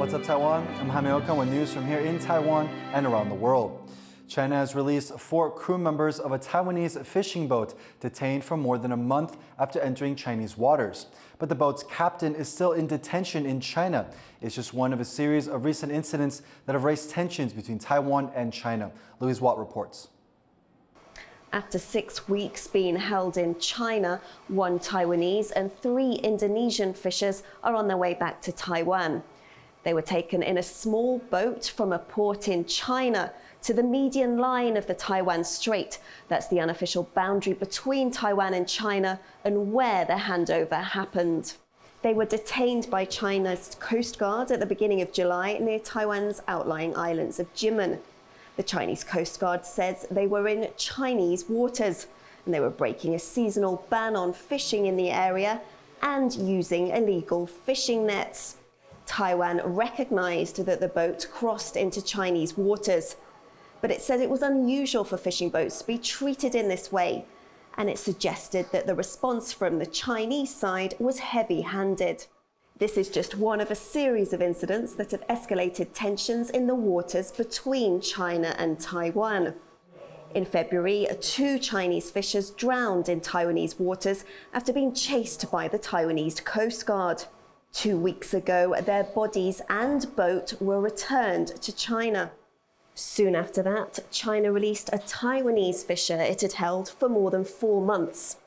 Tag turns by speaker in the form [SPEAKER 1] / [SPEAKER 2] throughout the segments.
[SPEAKER 1] What's up, Taiwan? I'm Jaime Ocon with news from here in Taiwan and around the world. China has released 4 crew members of a Taiwanese fishing boat detained for more than a month after entering Chinese waters. But the boat's captain is still in detention in China. It's just one of a series of recent incidents that have raised tensions between Taiwan and China. Louise Watt reports.
[SPEAKER 2] After 6 weeks being held in China, 1 Taiwanese and 3 Indonesian fishers are on their way back to Taiwan. They were taken in a small boat from a port in China to the median line of the Taiwan Strait. That's the unofficial boundary between Taiwan and China and where the handover happened. They were detained by China's Coast Guard at the beginning of July near Taiwan's outlying islands of Jaime. The Chinese Coast Guard says they were in Chinese waters and they were breaking a seasonal ban on fishing in the area and using illegal fishing nets. Taiwan recognized that the boat crossed into Chinese waters, but it said it was unusual for fishing boats to be treated in this way, and it suggested that the response from the Chinese side was heavy-handed. This is just one of a series of incidents that have escalated tensions in the waters between China and Taiwan. In February, 2 Chinese fishers drowned in Taiwanese waters after being chased by the Taiwanese Coast Guard. 2 weeks ago, their bodies and boat were returned to China. Soon after that, China released a Taiwanese fisher it had held for more than 4 months.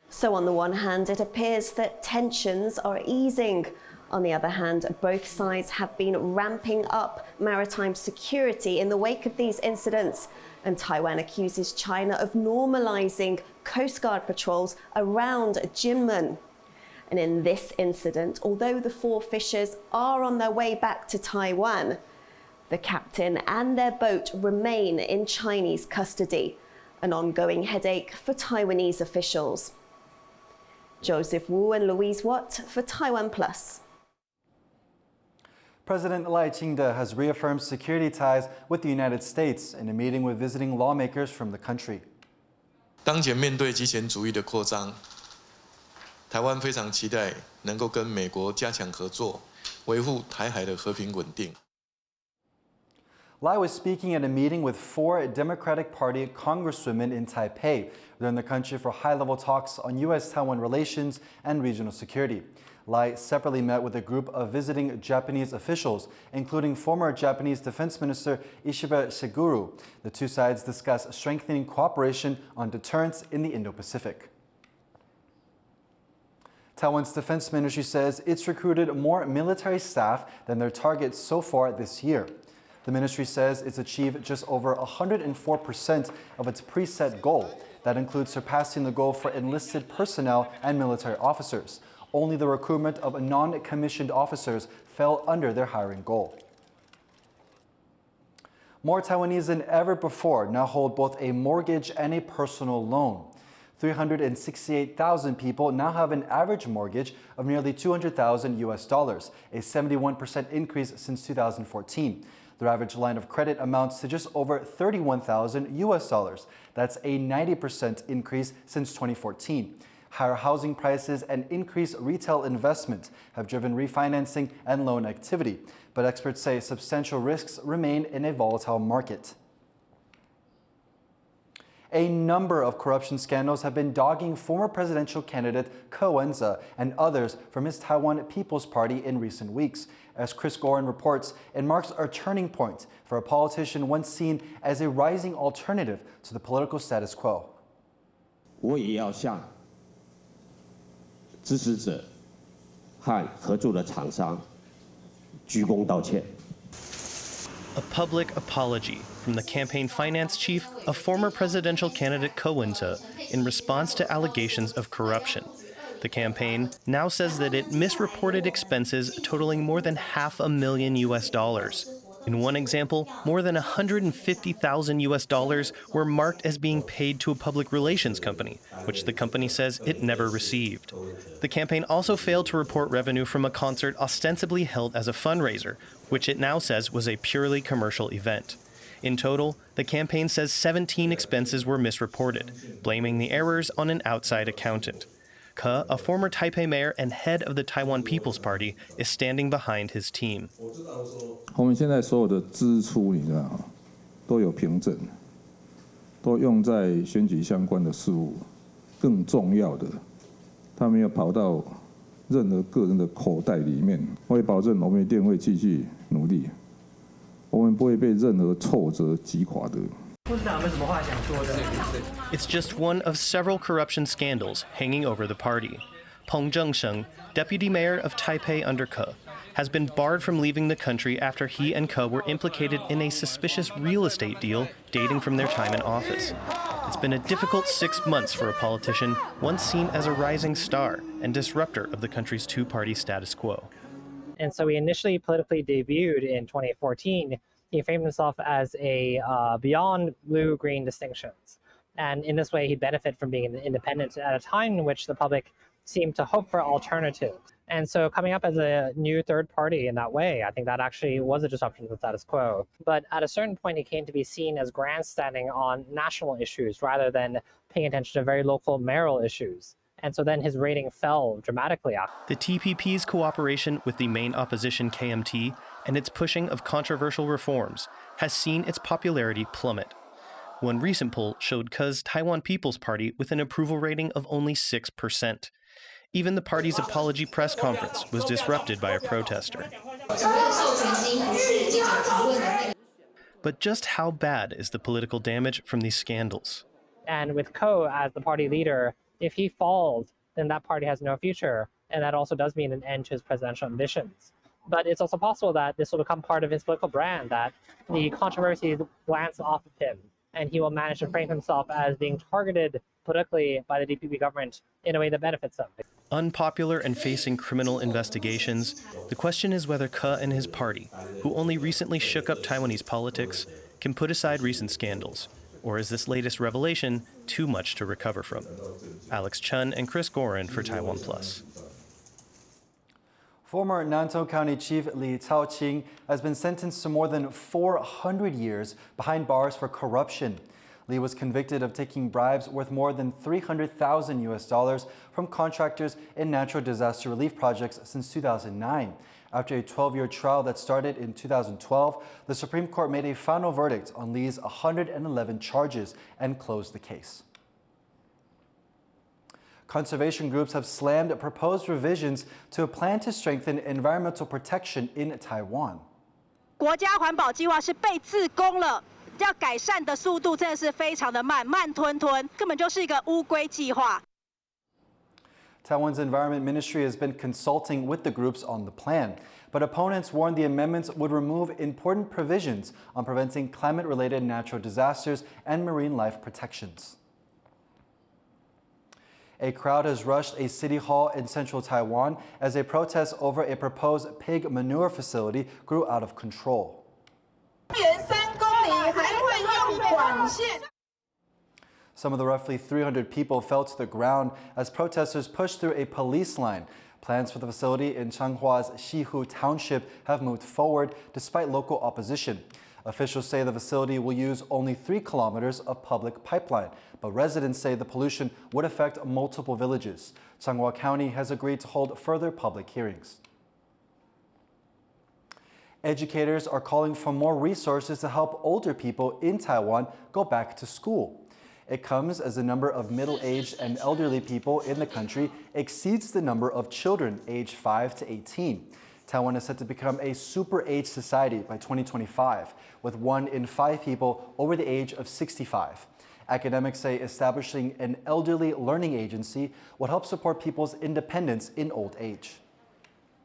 [SPEAKER 2] So on the one hand, it appears that tensions are easing. On the other hand, both sides have been ramping up maritime security in the wake of these incidents, and Taiwan accuses China of normalizing Coast Guard patrols around Jinmen. And in this incident, although the 4 fishers are on their way back to Taiwan, the captain and their boat remain in Chinese custody, an ongoing headache for Taiwanese officials. Joseph Wu and Louise Watt for TaiwanPlus.
[SPEAKER 1] President Lai Ching-te has reaffirmed security ties with the United States in a meeting with visiting lawmakers from the country.
[SPEAKER 3] 当前面对极权主义的扩张，台湾非常期待能够跟美国加强合作，维护台海的和平稳定。
[SPEAKER 1] Lai was speaking at a meeting with 4 Democratic Party congresswomen in Taipei. They're in the country for high-level talks on U.S.-Taiwan relations and regional security. Lai separately met with a group of visiting Japanese officials, including former Japanese Defense Minister Ishiba Shiguru. The 2 sides discussed strengthening cooperation on deterrence in the Indo-Pacific. Taiwan's Defense Ministry says it's recruited more military staff than their targets so far this year. The ministry says it's achieved just over 104% of its preset goal. That includes surpassing the goal for enlisted personnel and military officers. Only the recruitment of non-commissioned officers fell under their hiring goal. More Taiwanese than ever before now hold both a mortgage and a personal loan. 368,000 people now have an average mortgage of nearly $200,000, a 71% increase since 2014. Their average line of credit amounts to just over $31,000. That's a 90% increase since 2014. Higher housing prices and increased retail investment have driven refinancing and loan activity, but experts say substantial risks remain in a volatile market. A number of corruption scandals have been dogging former presidential candidate Ko Wen-je and others from his Taiwan People's Party in recent weeks. As Chris Gorin reports, it marks a turning point for a politician once seen as a rising alternative to the political status quo.
[SPEAKER 4] 我也要向支持者和合作的厂商鞠躬道歉。
[SPEAKER 5] A public apology from the campaign finance chief of former presidential candidate Ko Wen-je in response to allegations of corruption. The campaign now says that it misreported expenses totaling more than $500,000. In one example, more than $150,000 were marked as being paid to a public relations company, which the company says it never received. The campaign also failed to report revenue from a concert ostensibly held as a fundraiser, which it now says was a purely commercial event. In total, the campaign says 17 expenses were misreported, blaming the errors on an outside accountant. Ke, a former Taipei mayor and head of the Taiwan People's Party, is standing behind his team.
[SPEAKER 6] 我们现在所有的支出，你知道，都有凭证，都用在选举相关的事务。更重要的，他没有跑到任何个人的口袋里面。我也保证，我们一定会继续努力，我们不会被任何挫折击垮的。
[SPEAKER 5] It's just one of several corruption scandals hanging over the party. Peng Zhengsheng, deputy mayor of Taipei under Ke, has been barred from leaving the country after he and Ke were implicated in a suspicious real estate deal dating from their time in office. It's been a difficult 6 months for a politician once seen as a rising star and disruptor of the country's two-party status quo.
[SPEAKER 7] And so he initially politically debuted in 2014. He framed himself as a beyond blue-green distinctions. And in this way, he benefited from being independent at a time in which the public seemed to hope for alternatives. And so coming up as a new third party in that way, I think that actually was a disruption to the status quo. But at a certain point, he came to be seen as grandstanding on national issues rather than paying attention to very local mayoral issues. And so then his rating fell dramatically.
[SPEAKER 5] The TPP's cooperation with the main opposition KMT and its pushing of controversial reforms has seen its popularity plummet. One recent poll showed Ke's Taiwan People's Party with an approval rating of only 6%. Even the party's apology press conference was disrupted by a protester. But just how bad is the political damage from these scandals?
[SPEAKER 7] And with Ke as the party leader, if he falls, then that party has no future. And that also does mean an end to his presidential ambitions. But it's also possible that this will become part of his political brand, that the controversies glance off of him, and he will manage to frame himself as being targeted politically by the DPP government in a way that benefits him.
[SPEAKER 5] Unpopular and facing criminal investigations, the question is whether Ke and his party, who only recently shook up Taiwanese politics, can put aside recent scandals. Or is this latest revelation too much to recover from? Alex Chun and Chris Gorin for TaiwanPlus.
[SPEAKER 1] Former Nantou County Chief Li Caoqing has been sentenced to more than 400 years behind bars for corruption. Li was convicted of taking bribes worth more than $300,000 from contractors in natural disaster relief projects since 2009. After a 12-year trial that started in 2012, the Supreme Court made a final verdict on Li's 111 charges and closed the case. Conservation groups have slammed proposed revisions to a plan to strengthen environmental protection in Taiwan.
[SPEAKER 8] 国家环保计划是被自攻了，要改善的速度真的是非常的慢，慢吞吞，根本就是一个乌龟计划。
[SPEAKER 1] Taiwan's Environment Ministry has been consulting with the groups on the plan, but opponents warned the amendments would remove important provisions on preventing climate-related natural disasters and marine life protections. A crowd has rushed a city hall in central Taiwan as a protest over a proposed pig manure facility grew out of control. Some of the roughly 300 people fell to the ground as protesters pushed through a police line. Plans for the facility in Changhua's Xihu Township have moved forward despite local opposition. Officials say the facility will use only 3 kilometers of public pipeline, but residents say the pollution would affect multiple villages. Changhua County has agreed to hold further public hearings. Educators are calling for more resources to help older people in Taiwan go back to school. It comes as the number of middle-aged and elderly people in the country exceeds the number of children aged 5 to 18. Taiwan is set to become a super-age society by 2025, with 1 in 5 people over the age of 65. Academics say establishing an elderly learning agency will help support people's independence in old age.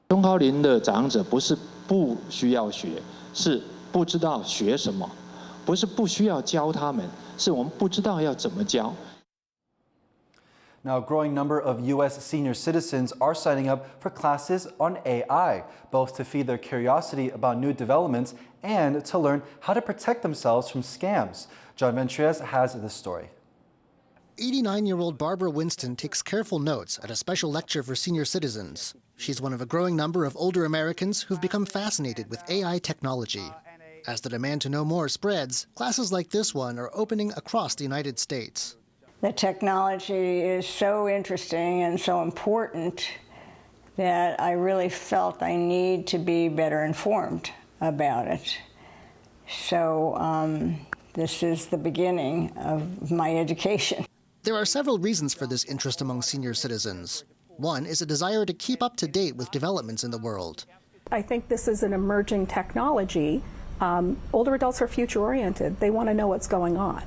[SPEAKER 9] 中高龄的长者不是不需要学，是不知道学什么，不是不需要教他们，是我们不知道要怎么教。
[SPEAKER 1] Now, a growing number of U.S. senior citizens are signing up for classes on AI, both to feed their curiosity about new developments and to learn how to protect themselves from scams. John Ventrias has this story.
[SPEAKER 10] 89-year-old Barbara Winston takes careful notes at a special lecture for senior citizens. She's one of a growing number of older Americans who've become fascinated with AI technology. As the demand to know more spreads, classes like this one are opening across the United States.
[SPEAKER 11] The technology is so interesting and so important that I really felt I need to be better informed about it. So this is the beginning of my education.
[SPEAKER 10] There are several reasons for this interest among senior citizens. One is a desire to keep up to date with developments in the world.
[SPEAKER 12] I think this is an emerging technology. Older adults are future-oriented. They want to know what's going on.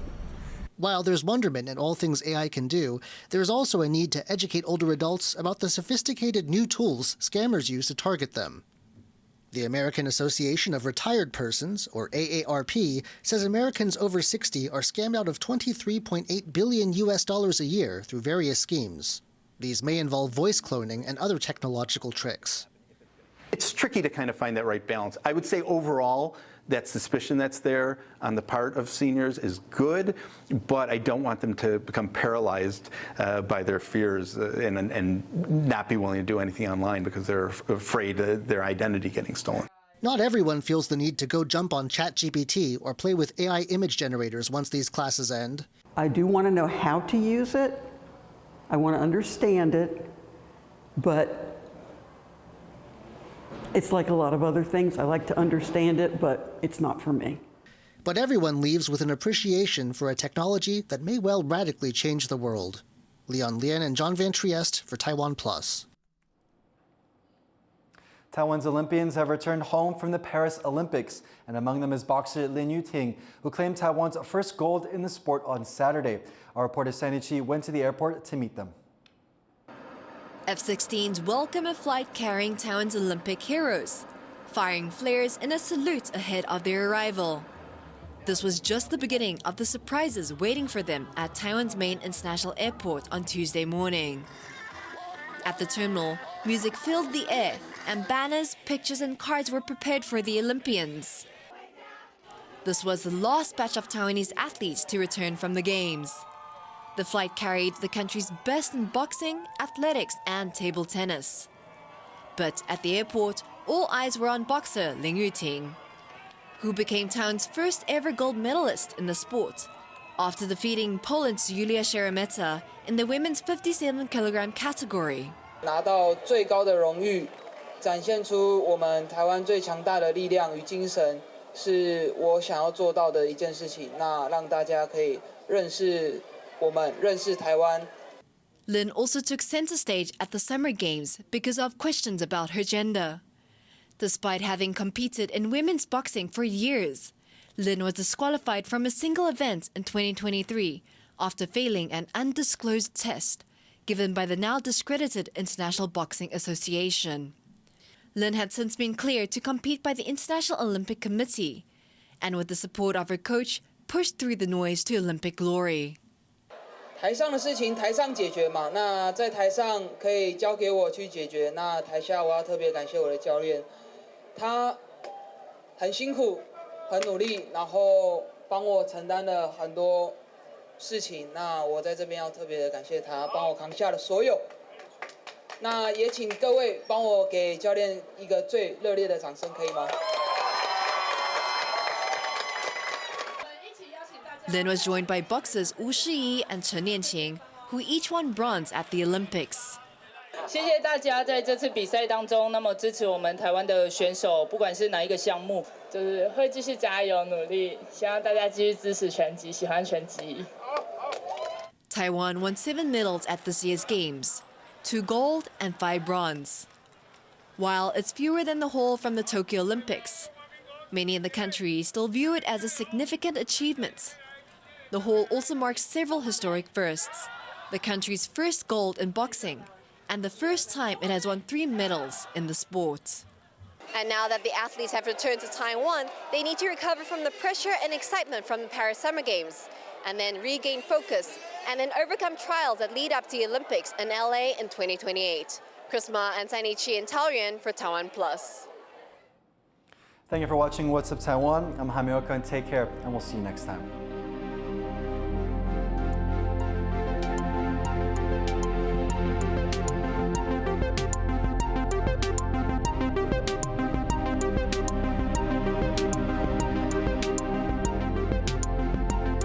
[SPEAKER 10] While there's wonderment in all things AI can do, there's also a need to educate older adults about the sophisticated new tools scammers use to target them. The American Association of Retired Persons, or AARP, says Americans over 60 are scammed out of $23.8 billion a year through various schemes. These may involve voice cloning and other technological tricks.
[SPEAKER 13] It's tricky to kind of find that right balance. I would say overall, that suspicion that's there on the part of seniors is good, but I don't want them to become paralyzed by their fears and not be willing to do anything online because they're afraid of their identity getting stolen.
[SPEAKER 10] Not everyone feels the need to go jump on ChatGPT or play with AI image generators once these classes end.
[SPEAKER 14] I do want to know how to use it. I want to understand it, but it's like a lot of other things. I like to understand it, but it's not for me.
[SPEAKER 10] But everyone leaves with an appreciation for a technology that may well radically change the world. Leon Lien and John Van Trieste for TaiwanPlus.
[SPEAKER 1] Taiwan's Olympians have returned home from the Paris Olympics, and among them is boxer Lin Yuting, who claimed Taiwan's first gold in the sport on Saturday. Our reporter Sandy Chi went to the airport to meet them.
[SPEAKER 15] F-16s welcome a flight carrying Taiwan's Olympic heroes, firing flares in a salute ahead of their arrival. This was just the beginning of the surprises waiting for them at Taiwan's main international airport on Tuesday morning. At the terminal, music filled the air, and banners, pictures and cards were prepared for the Olympians. This was the last batch of Taiwanese athletes to return from the Games. The flight carried the country's best in boxing, athletics and table tennis. But at the airport, all eyes were on boxer Lin Yuting, who became Taiwan's first ever gold medalist in the sport, after defeating Poland's Julia Szeremeta in the women's 57-kilogram category.
[SPEAKER 16] 拿到最高的荣誉，展现出我们台湾最强大的力量与精神，是我想要做到的一件事情。那让大家可以认识我们，认识台湾。
[SPEAKER 15] Lin also took center stage at the Summer Games because of questions about her gender. Despite having competed in women's boxing for years, Lin was disqualified from a single event in 2023 after failing an undisclosed test given by the now discredited International Boxing Association. Lin had since been cleared to compete by the International Olympic Committee, and with the support of her coach, pushed through the noise to Olympic glory.
[SPEAKER 16] 台上的事情台上解决嘛，那在台上可以交给我去解决。那台下我要特别感谢我的教练，他很辛苦，很努力，然后帮我承担了很多事情。那我在这边要特别的感谢他，帮我扛下了所有。那也请各位帮我给教练一个最热烈的掌声，可以吗？
[SPEAKER 15] Lin was joined by boxers Wu Shiyi and Chen Lianqing, who each won bronze at the Olympics.
[SPEAKER 16] 谢谢大家在这次比赛当中，那么支持我们台湾的选手，不管是哪一个项目，就是会继续加油努力，希望大家继续支持拳击，喜欢拳击。
[SPEAKER 15] Taiwan won 7 medals at this year's Games, 2 gold and 5 bronze. While it's fewer than the haul from the Tokyo Olympics, many in the country still view it as a significant achievement. The haul also marks several historic firsts: the country's first gold in boxing, and the first time it has won 3 medals in the sport.
[SPEAKER 17] And now that the athletes have returned to Taiwan, they need to recover from the pressure and excitement from the Paris Summer Games, and then regain focus, and then overcome trials that lead up to the Olympics in LA in 2028. Chris Ma and Sandy Chi in Taoyuan for TaiwanPlus.
[SPEAKER 1] Thank you for watching What's Up Taiwan. I'm Jaime Ocon. Take care, and we'll see you next time.